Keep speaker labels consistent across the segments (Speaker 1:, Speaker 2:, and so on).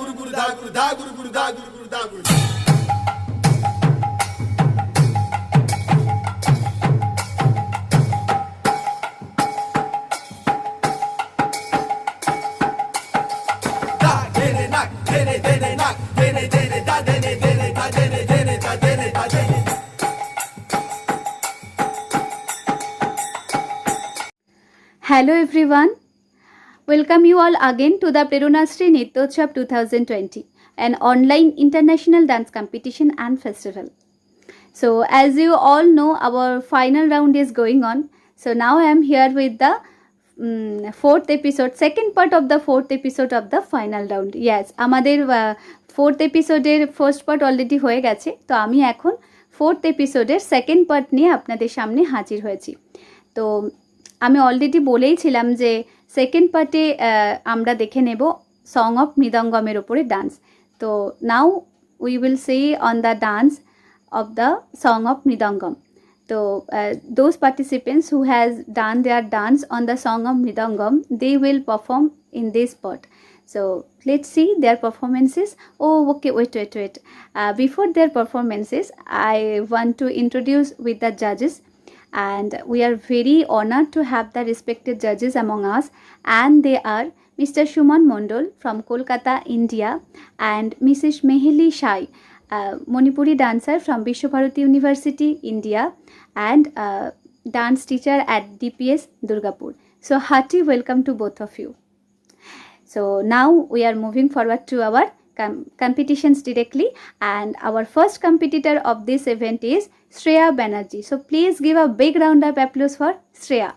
Speaker 1: guru guru da guru da guru guru da guru guru da guru. Da dene nak dene dene nak dene dene da dene dene da dene dene da dene da dene.
Speaker 2: Hello everyone, welcome you all again to the Prerunashri Nityotsav 2020, an online international dance competition and festival. So as you all know, our final round is going on. So now I am here with the fourth episode, second part of the fourth episode of the final round. Yes, আমাদের fourth episode first part already হয়ে গেছে, তো আমি এখন fourth episode second part নিয়ে আপনাদের সামনে হাজির হয়েছি। তো আমি অলরেডি বলেইছিলাম যে সেকেন্ড পার্টে আমরা দেখে নেব সং অফ মৃদঙ্গমের ওপরে ডান্স। তো now we will see on the dance of the song of Mridangam. তো those participants who has done their dance on the song of Mridangam, they will perform in this part. So let's see their performances. Oh, okay, wait. Before their performances, I want to introduce with the judges. And we are very honored to have the respected judges among us, and they are Mr. Shuman Mondol from Kolkata, India, and Mrs. Meheli Shai, Manipuri dancer from Vishwabharati University, India, and dance teacher at DPS Durgapur. So hearty welcome to both of you. So now we are moving forward to our competitions directly, and our first competitor of this event is Shreya Banerjee. So please give a big round of applause for Shreya.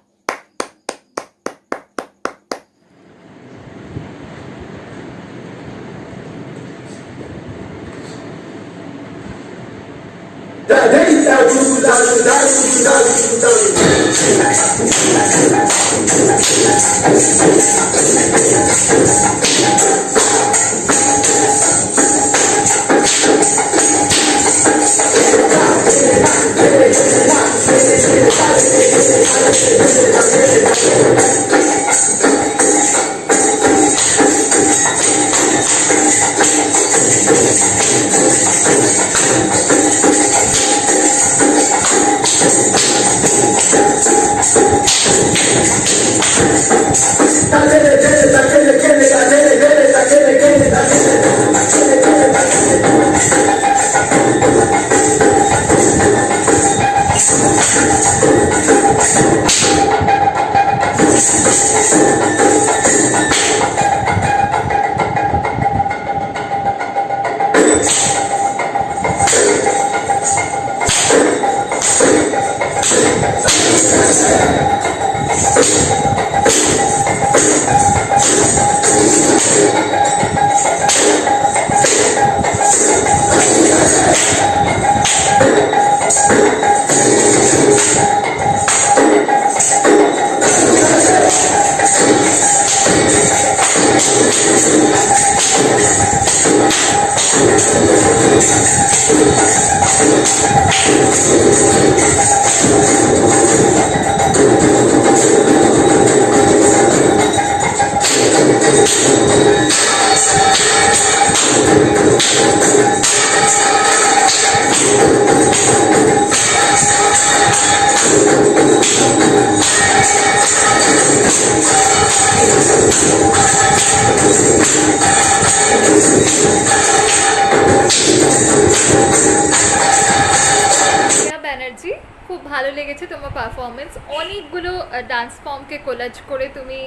Speaker 2: খুব ভালো লেগেছে তোমার performance. অনেকগুলো dance ফর্মকে collage করে তুমি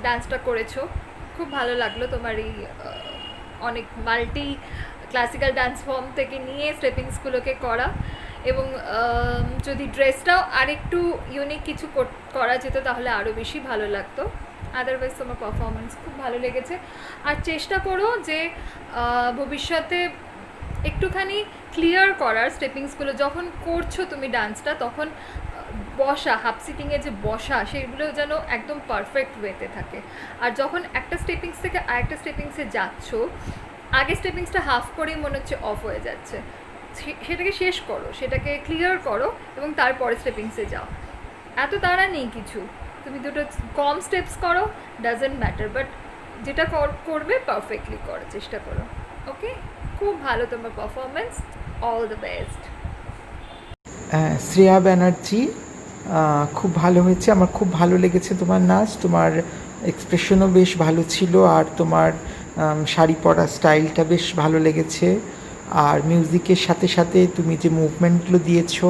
Speaker 2: ডান্সটা করেছো, খুব ভালো লাগলো তোমার এই অনেক মাল্টি ক্লাসিক্যাল ডান্স ফর্ম থেকে নিয়ে স্টেপিংসগুলোকে করা, এবং যদি ড্রেসটাও আরেকটু ইউনিক কিছু করা যেত তাহলে আরও বেশি ভালো লাগতো। আদারওয়াইজ তোমার পারফরমেন্স খুব ভালো লেগেছে। আর চেষ্টা করো যে ভবিষ্যতে একটুখানি ক্লিয়ার করার স্টেপিংসগুলো যখন করছো তুমি ডান্সটা, তখন বসা হাফ সিটিংয়ে যে বসা সেগুলো যেন একদম পারফেক্ট ওয়েতে থাকে। আর যখন একটা স্টেপিংস থেকে আরেকটা স্টেপিংসে যাচ্ছ, আগে স্টেপিংসটা হাফ করেই মনে হচ্ছে অফ হয়ে যাচ্ছে, সেটাকে শেষ করো, সেটাকে ক্লিয়ার করো এবং তারপরে স্টেপিংসে যাও। এত তাড়া নেই কিছু, তুমি দুটো কম স্টেপস করো, ডাজেন্ট ম্যাটার, বাট
Speaker 3: যেটা করবে পারফেক্টলি করার চেষ্টা করো। ওকে, খুব ভালো তোমার performance, all the best.
Speaker 4: Shreya Banerjee, খুব ভালো হয়েছে, আমার খুব ভালো লেগেছে তোমার নাচ, তোমার এক্সপ্রেশনও বেশ ভালো ছিল, আর তোমার শাড়ি পরা স্টাইলটা বেশ ভালো লেগেছে, আর মিউজিকের সাথে সাথে তুমি যে মুভমেন্টগুলো দিয়েছো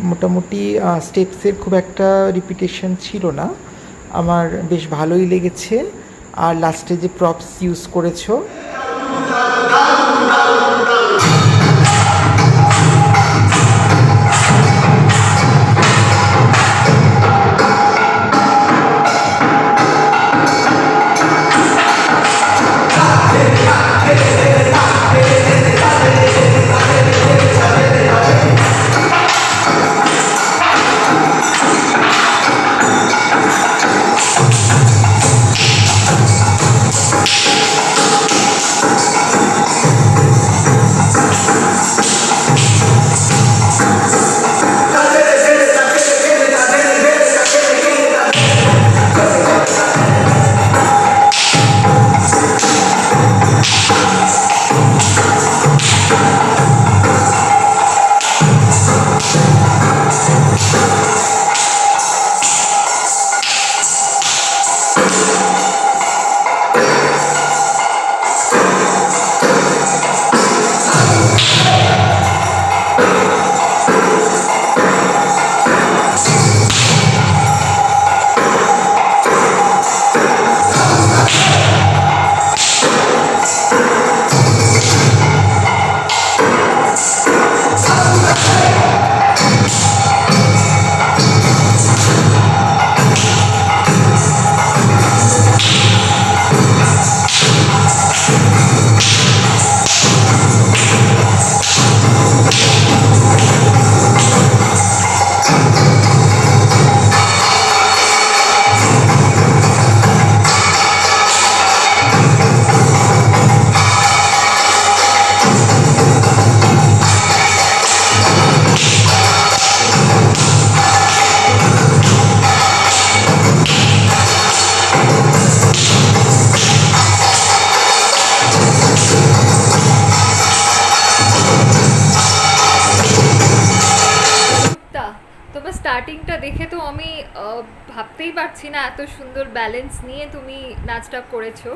Speaker 4: মোটামুটি স্টেপসের খুব একটা রিপিটেশন ছিল না, আমার বেশ ভালোই লেগেছে। আর লাস্টে যে প্রপস ইউজ করেছো
Speaker 3: তোমার স্টার্টিংটা দেখে তো আমি ভাবতেই পারছি না এত সুন্দর ব্যালেন্স নিয়ে তুমি নাচটা করেছো।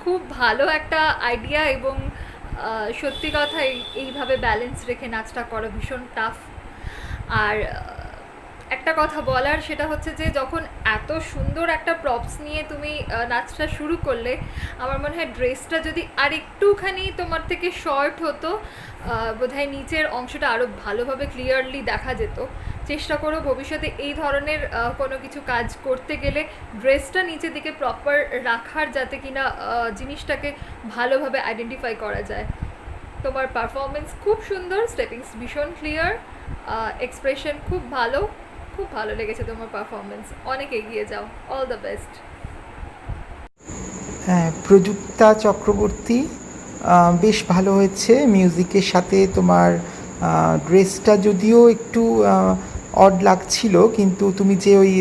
Speaker 3: খুব ভালো একটা আইডিয়া, এবং সত্যি কথা এইভাবে ব্যালেন্স রেখে নাচটা করা ভীষণ টাফ। আর একটা কথা বলার, সেটা হচ্ছে যে যখন এত সুন্দর একটা প্রপস নিয়ে তুমি নাচটা শুরু করলে, আমার মনে হয় ড্রেসটা যদি আর একটুখানি তোমার থেকে শর্ট হতো, বোধহয় নিচের অংশটা আরও ভালোভাবে ক্লিয়ারলি দেখা যেত। চেষ্টা করো ভবিষ্যতে এই ধরনের কোনো কিছু কাজ করতে গেলে ড্রেসটা নিচের দিকে প্রপার রাখার, যাতে কিনা জিনিসটাকে ভালোভাবে আইডেন্টিফাই করা যায়। তোমার পারফরমেন্স খুব সুন্দর, স্টেপিংস ভীষণ ক্লিয়ার, এক্সপ্রেশন খুব ভালো, খুব ভালো লেগেছে তোমার পারফরমেন্স। অনেক এগিয়ে যাও, অল দ্য বেস্ট।
Speaker 4: হ্যাঁ, প্রযুক্তা চক্রবর্তী, বেশ ভালো হয়েছে মিউজিকের সাথে। তোমার ড্রেসটা যদিও একটু অড লাগছিল, কিন্তু তুমি যে ওই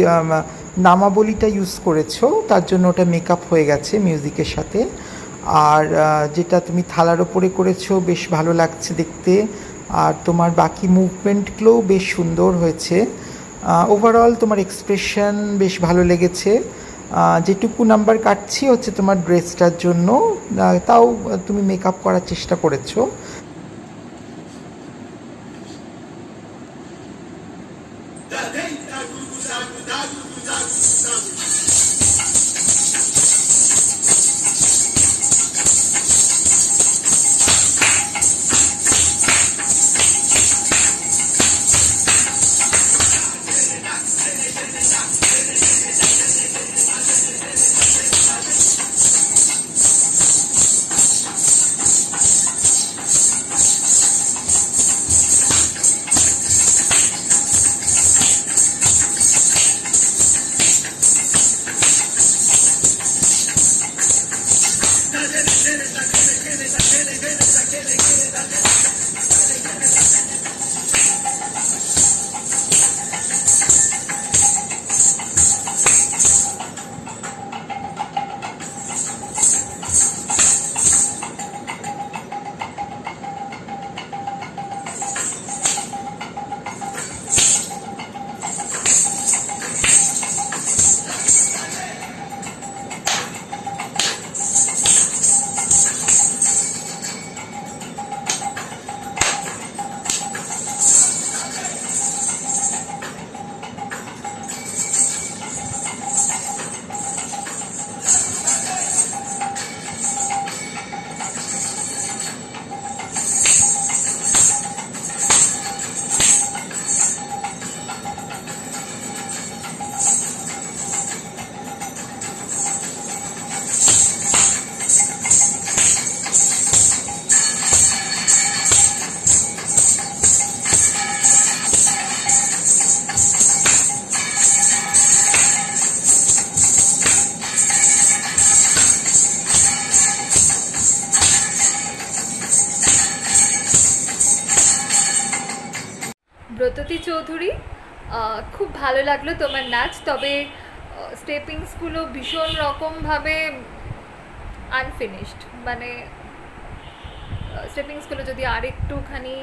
Speaker 4: নামাবলিটা ইউজ করেছো তার জন্য ওটা মেকআপ হয়ে গেছে মিউজিকের সাথে। আর যেটা তুমি থালার ওপরে করেছো বেশ ভালো লাগছে দেখতে, আর তোমার বাকি মুভমেন্টগুলোও বেশ সুন্দর হয়েছে। ওভারঅল তোমার এক্সপ্রেশন বেশ ভালো লেগেছে। যেটুকু নাম্বার কাটছি হচ্ছে তোমার ড্রেসটার জন্য, তাও তুমি মেকআপ করার চেষ্টা করেছো।
Speaker 3: ব্রততী চৌধুরী, খুব ভালো লাগলো তোমার নাচ, তবে স্টেপিংসগুলো ভীষণ রকমভাবে আনফিনিশড, মানে স্টেপিংসগুলো যদি আরেকটুখানি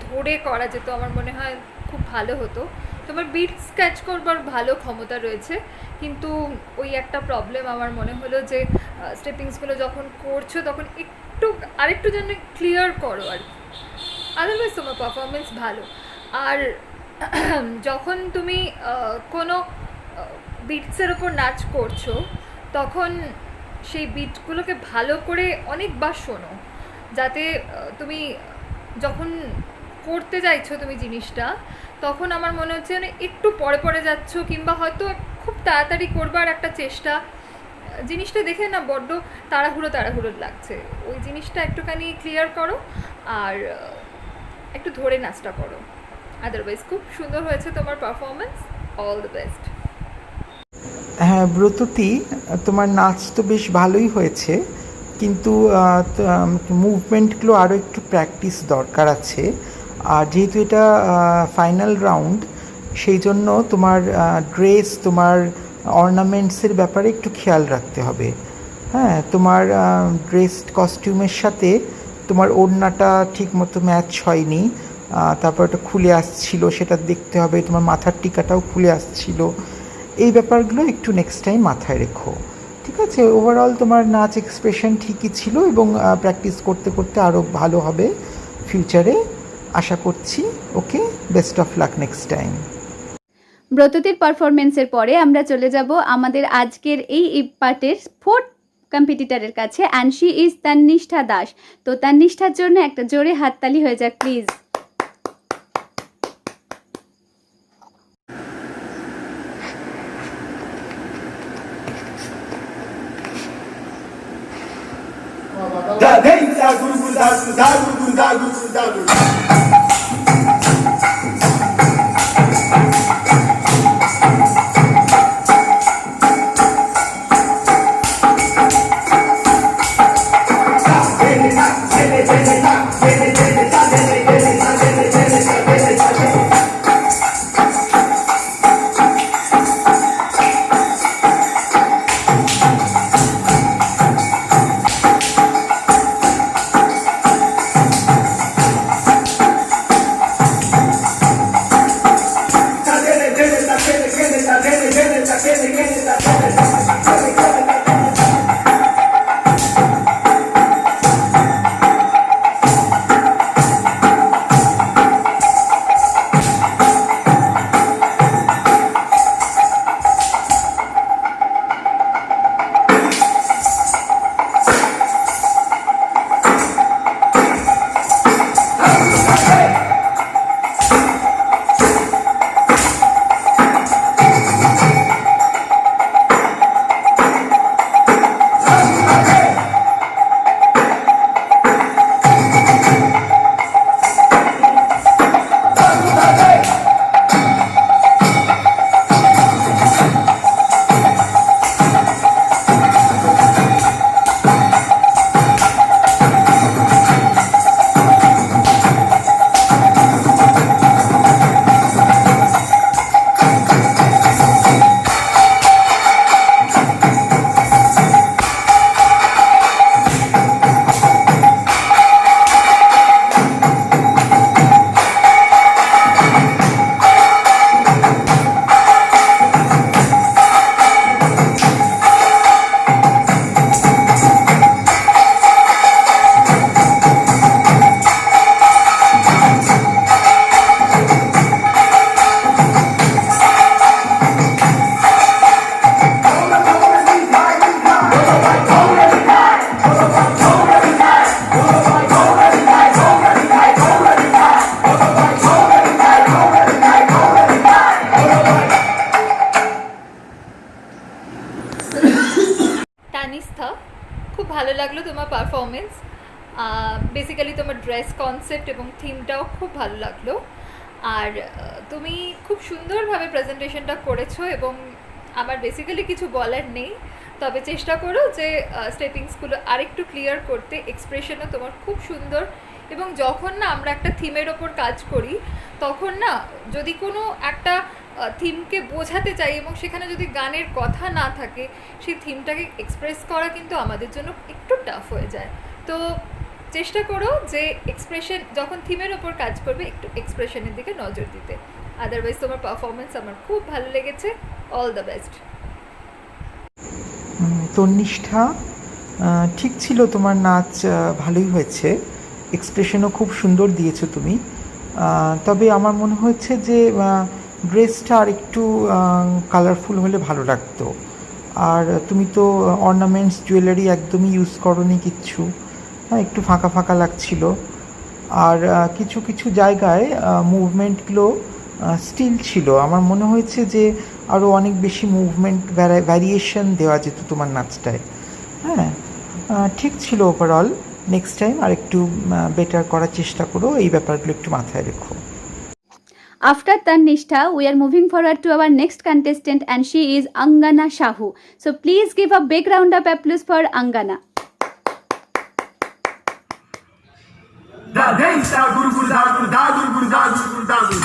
Speaker 3: ধরে করা যেত আমার মনে হয় খুব ভালো হতো। তোমার বিট স্কেচ করবার ভালো ক্ষমতা রয়েছে, কিন্তু ওই একটা প্রবলেম আমার মনে হলো যে স্টেপিংসগুলো যখন করছো তখন আরেকটু যেন ক্লিয়ার করো আর কি। আদারওয়াইজ তোমার পারফরমেন্স ভালো। আর যখন তুমি কোনো বিটসের ওপর নাচ করছো তখন সেই বিটগুলোকে ভালো করে অনেকবার শোনো, যাতে তুমি যখন করতে চাইছো তুমি জিনিসটা, তখন আমার মনে হচ্ছে মানে একটু পরে পরে যাচ্ছ, কিংবা হয়তো খুব তাড়াতাড়ি করবার একটা চেষ্টা, জিনিসটা দেখে না বড্ড তাড়াহুড়ো লাগছে। ওই জিনিসটা একটুখানি ক্লিয়ার করো আর একটু ধরে নাচটা করো। আদারওয়াইজ খুব সুন্দর হয়েছে তোমার পারফরমেন্স, অল দ্য বেস্ট।
Speaker 4: হ্যাঁ ব্রততী, তোমার নাচ তো বেশ ভালোই হয়েছে, কিন্তু মুভমেন্টগুলো আরও একটু প্র্যাকটিস দরকার আছে। আর যেহেতু এটা ফাইনাল রাউন্ড, সেই জন্য তোমার ড্রেস, তোমার অর্নামেন্টসের ব্যাপারে একটু খেয়াল রাখতে হবে। হ্যাঁ, তোমার ড্রেস কস্টিউমের সাথে তোমার ওড়নাটা ঠিক মতো ম্যাচ হয়নি, তারপর ওটা খুলে আসছিল, সেটা দেখতে হবে। তোমার মাথার টিকাটাও খুলে আসছিল। এই ব্যাপারগুলো একটু নেক্সট টাইম মাথায় রেখো, ঠিক আছে? ওভারঅল তোমার নাচ এক্সপ্রেশন ঠিকই ছিল, এবং প্র্যাকটিস করতে করতে আরও ভালো হবে ফিউচারে, আশা করছি। Okay, best of luck next time.
Speaker 2: ব্রততীর পারফরমেন্সের পরে আমরা চলে যাব আমাদের আজকের এই পার্টের ফোর্থ কম্পিটিটারের কাছে, অ্যান্ড শি ইজ তান্নিষ্ঠা দাস। তো তান্নিষ্ঠার জন্য একটা জোরে হাততালি হয়ে যাক please.
Speaker 1: Da dei da guru da guru da guru da guru da guru.
Speaker 3: তানিষ্ঠা, খুব ভালো লাগলো তোমার পারফরমেন্স। বেসিক্যালি তোমার ড্রেস কনসেপ্ট এবং থিমটাও খুব ভালো লাগলো। আর তুমি খুব সুন্দরভাবে প্রেজেন্টেশনটা করেছো, এবং আমার বেসিক্যালি কিছু বলার নেই। তবে চেষ্টা করো যে স্টেপিংসগুলো আরেকটু ক্লিয়ার করতে। এক্সপ্রেশনও তোমার খুব সুন্দর, এবং যখন না আমরা একটা থিমের ওপর কাজ করি তখন না যদি কোনো একটা থিমকে বোঝাতে চাই এবং সেখানে যদি গানের কথা না থাকে, সেই থিমটাকে এক্সপ্রেস করা কিন্তু আমাদের জন্য একটু টাফ হয়ে যায়। তো চেষ্টা করো যে এক্সপ্রেশন যখন থিমের ওপর কাজ করবে একটু এক্সপ্রেশনের দিকে নজর দিতে। আদারওয়াইজ তোমার পারফরমেন্স আমার খুব ভালো লেগেছে। All the best.
Speaker 4: তন্নিষ্ঠা, ঠিক ছিল, তোমার নাচ ভালোই হয়েছে, এক্সপ্রেশনও খুব সুন্দর দিয়েছো তুমি। তবে আমার মনে হচ্ছে যে ড্রেসটা আর একটু কালারফুল হলে ভালো লাগতো। আর তুমি তো অর্নামেন্টস জুয়েলারি একদমই ইউজ করোনি কিচ্ছু, হ্যাঁ, একটু ফাঁকা ফাঁকা লাগছিল। আর কিছু কিছু জায়গায় মুভমেন্টগুলো স্টিল ছিল। আমার মনে হয়েছে যে আরও অনেক বেশি মুভমেন্ট ভ্যারিয়েশন দেওয়া যেত তোমার নাচটায়। হ্যাঁ, ঠিক ছিল ওভারঅল। নেক্সট টাইম আর একটু বেটার করার চেষ্টা করো, এই ব্যাপারগুলো একটু মাথায় রেখো।
Speaker 2: After Tannishtha, we are moving forward to our next contestant, and she is Angana Shahu. So please give a big round of applause for Angana.
Speaker 1: Da dance da guru guru da guru da guru guru da guru guru da guru.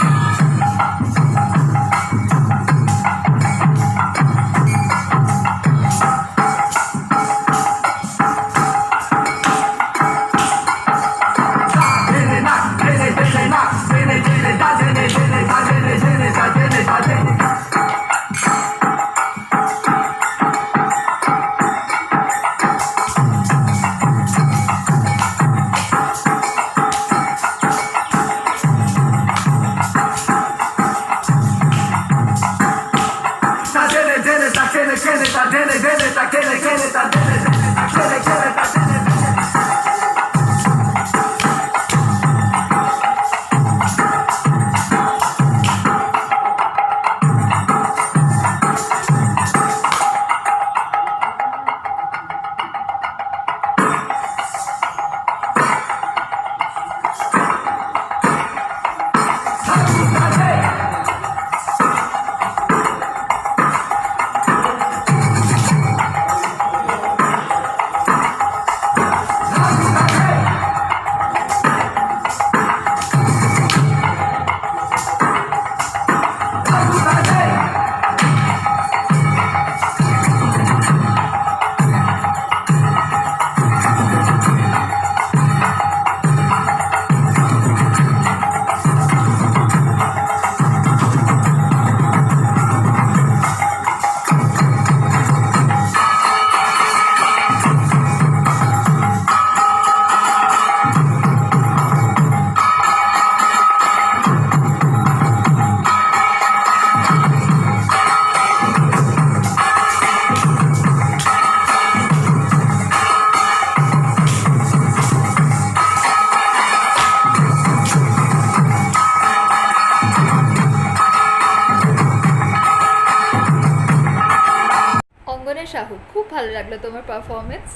Speaker 3: Sahu, খুব ভালো লাগলো তোমার performance.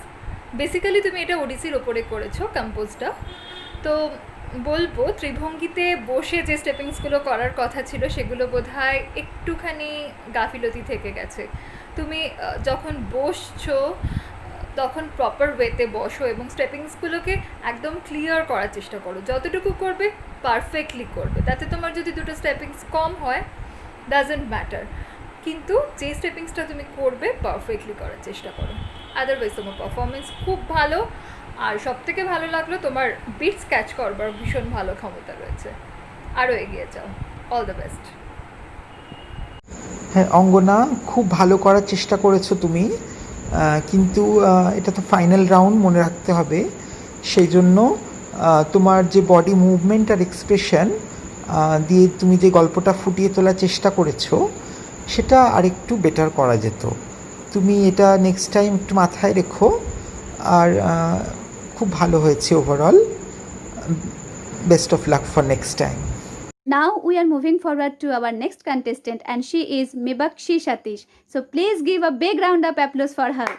Speaker 3: Basically তুমি এটা ওডিসির ওপরে করেছো কম্পোজটা। তো বলবো ত্রিভঙ্গিতে বসে যে স্টেপিংসগুলো করার কথা ছিল সেগুলো বোধহয় একটুখানি গাফিলতি থেকে গেছে। তুমি যখন বসছো তখন প্রপার ওয়েতে বসো এবং স্টেপিংসগুলোকে একদম ক্লিয়ার করার চেষ্টা করো। যতটুকু করবে পারফেক্টলি করবে, তাতে তোমার যদি দুটো স্টেপিংস কম হয় ডাজেন্ট ম্যাটার, কিন্তু যে স্টেপিংসটা তুমি করবে পারফেক্টলি করার চেষ্টা করো। আদারওয়াইজ তোমার পারফরমেন্স খুব ভালো, আর সবথেকে ভালো লাগলো তোমার বিটস ক্যাচ করবার ভীষণ ভালো ক্ষমতা রয়েছে। আরও এগিয়ে যাও। All the best.
Speaker 4: হ্যাঁ অঙ্গনা, খুব ভালো করার চেষ্টা করেছো তুমি, কিন্তু এটা তো ফাইনাল রাউন্ড, মনে রাখতে হবে। সেই জন্য তোমার যে বডি মুভমেন্ট আর এক্সপ্রেশন দিয়ে তুমি যে গল্পটা ফুটিয়ে তোলার চেষ্টা করেছো সেটা আরেকটু বেটার করা যেত। তুমি এটা নেক্সট টাইম একটু মাথায় রেখো। আর খুব ভালো হয়েছে overall. Best of luck for next time.
Speaker 2: Now we are moving forward to our next contestant, and she is Mibakshi Satish. So please give a big round of applause for her.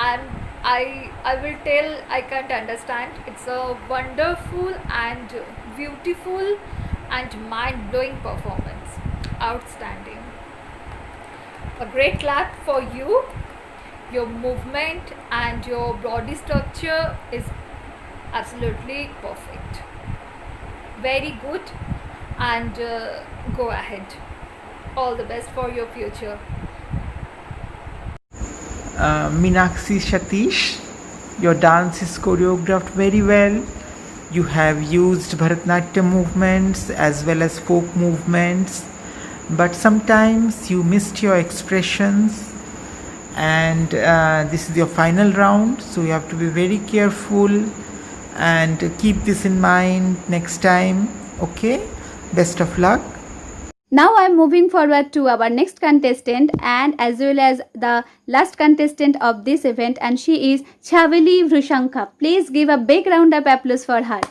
Speaker 3: and I will tell I can't understand. It's a wonderful and beautiful and mind-blowing performance. Outstanding. A great clap for you. Your movement and your body structure is absolutely perfect. Very good, and go ahead. All the best for your future.
Speaker 4: Meenakshi Satish, your dance is choreographed very well. You have used Bharatanatyam movements as well as folk movements, but sometimes you missed your expressions, and this is your final round, so you have to be very careful and keep this in mind next time. Okay, best of luck.
Speaker 2: Now I'm moving forward to our next contestant and as well as the last contestant of this event, and she is Chavali Vrushankha. Please give a big round of applause for her.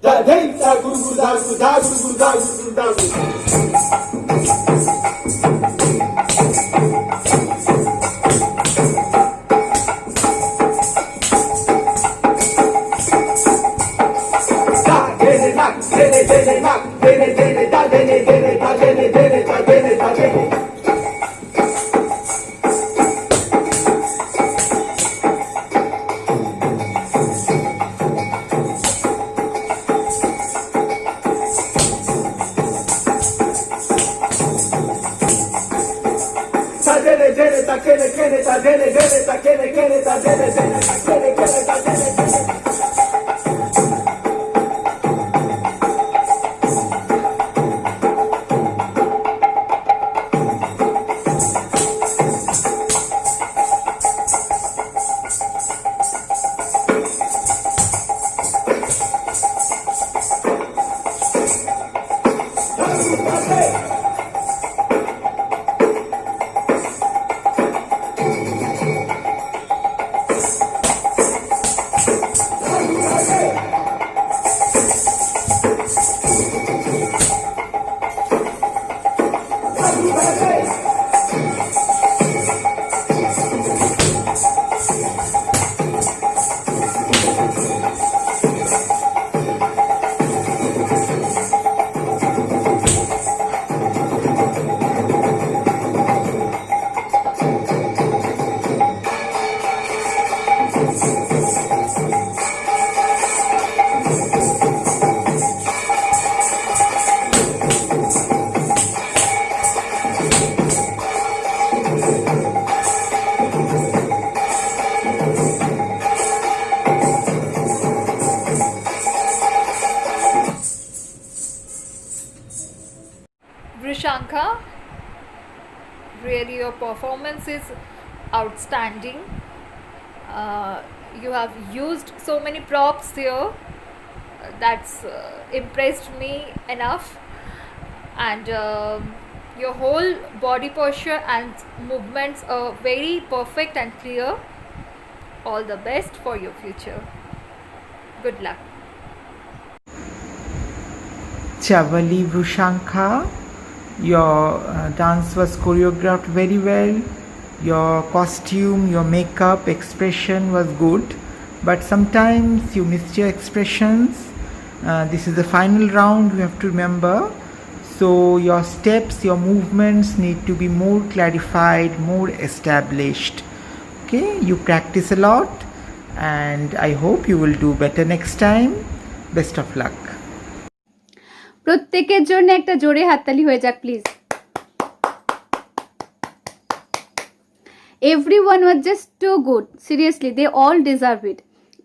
Speaker 1: Da hey da guru da guru da guru da guru da guru. Da dene nak dene nak dene da dene da dene da dene da dene. Da dene da kene da dene da kene da dene da dene.
Speaker 3: Vrushankha, really your performance is outstanding. You have used so many props here. That's impressed me enough, and your whole body posture and movements are very perfect and clear. All the best for your future. Good luck.
Speaker 4: Chavali Vrushankha, your dance was choreographed very well. Your costume, your makeup, expression was good, but sometimes you missed your expressions. This is the final round, you have to remember. So your steps, your movements need to be more clarified, more established. Okay, you practice a lot, and I hope you will do better next time. Best of luck.
Speaker 2: প্রত্যেকের জন্য একটা জোরে হাততালি হয়ে যাক please. Everyone was just too good, seriously they all deserve it.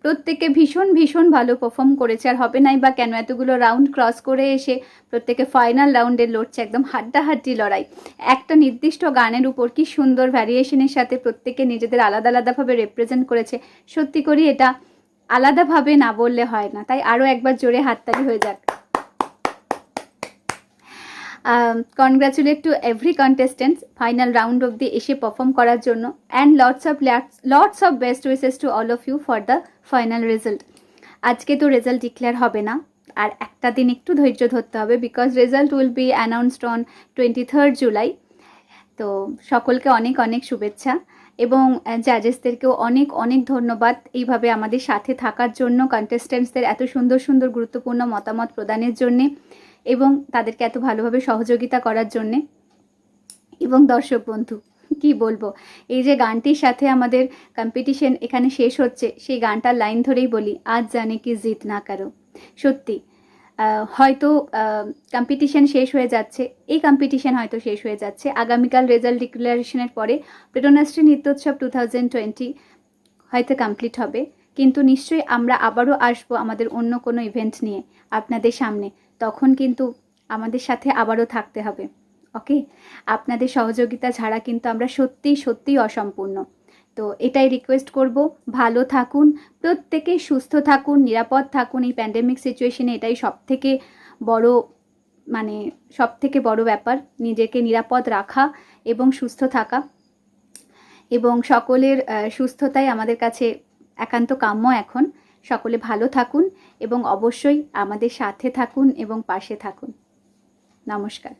Speaker 2: প্রত্যেকে ভীষণ ভীষণ ভালো পারফর্ম করেছে, আর হবে নাই বা কেন, এতগুলো রাউন্ড ক্রস করে এসে প্রত্যেকে ফাইনাল রাউন্ডে লড়ছে, একদম হাড্ডাহাড্ডি লড়াই। একটা নির্দিষ্ট গানের উপর কি সুন্দর ভ্যারিয়েশনের সাথে প্রত্যেকে নিজেদের আলাদা আলাদাভাবে রিপ্রেজেন্ট করেছে। সত্যি করি এটা আলাদাভাবে না বললে হয় না, তাই আরও একবার জোরে হাততালি হয়ে যাক। Congratulate to every contestants final round অব্দি এসে পারফর্ম করার জন্য, and lots of best wishes to all of you for the final result. আজকে তো রেজাল্ট ডিক্লেয়ার হবে না, আর একটা দিন একটু ধৈর্য ধরতে হবে, because result will be announced on 23rd July। তো সকলকে অনেক অনেক শুভেচ্ছা এবং জাজেসদেরকেও অনেক অনেক ধন্যবাদ এইভাবে আমাদের সাথে থাকার জন্য, কন্টেস্ট্যান্টসদের এত সুন্দর সুন্দর গুরুত্বপূর্ণ মতামত প্রদানের জন্যে এবং তাদেরকে এত ভালোভাবে সহযোগিতা করার জন্যে। এবং দর্শক বন্ধু কি বলবো, এই যে গানটির সাথে আমাদের কম্পিটিশন এখানে শেষ হচ্ছে, সেই গানটার লাইন ধরেই বলি, আজ জানে কি জিত না কারো। সত্যি হয়তো কম্পিটিশন শেষ হয়ে যাচ্ছে, এই কম্পিটিশন হয়তো শেষ হয়ে যাচ্ছে, আগামীকাল রেজাল্ট ডিক্লারেশনের পরে প্রেরণাশ্রী নৃত্যোৎসব 2020 হয়তো কমপ্লিট হবে, কিন্তু নিশ্চয়ই আমরা আবারও আসবো আমাদের অন্য কোনো ইভেন্ট নিয়ে আপনাদের সামনে, তখন কিন্তু আমাদের সাথে আবারও থাকতে হবে। ওকে, আপনাদের সহযোগিতা ছাড়া কিন্তু আমরা সত্যিই অসম্পূর্ণ। তো এটাই রিকোয়েস্ট করব, ভালো থাকুন, প্রত্যেকে সুস্থ থাকুন, নিরাপদ থাকুন। এই প্যান্ডেমিক সিচুয়েশনে এটাই সবথেকে বড় ব্যাপার, নিজেকে নিরাপদ রাখা এবং সুস্থ থাকা, এবং সকলের সুস্থতাই আমাদের কাছে একান্ত কাম্য এখন। সকলে ভালো থাকুন এবং অবশ্যই আমাদের সাথে থাকুন এবং পাশে থাকুন। নমস্কার।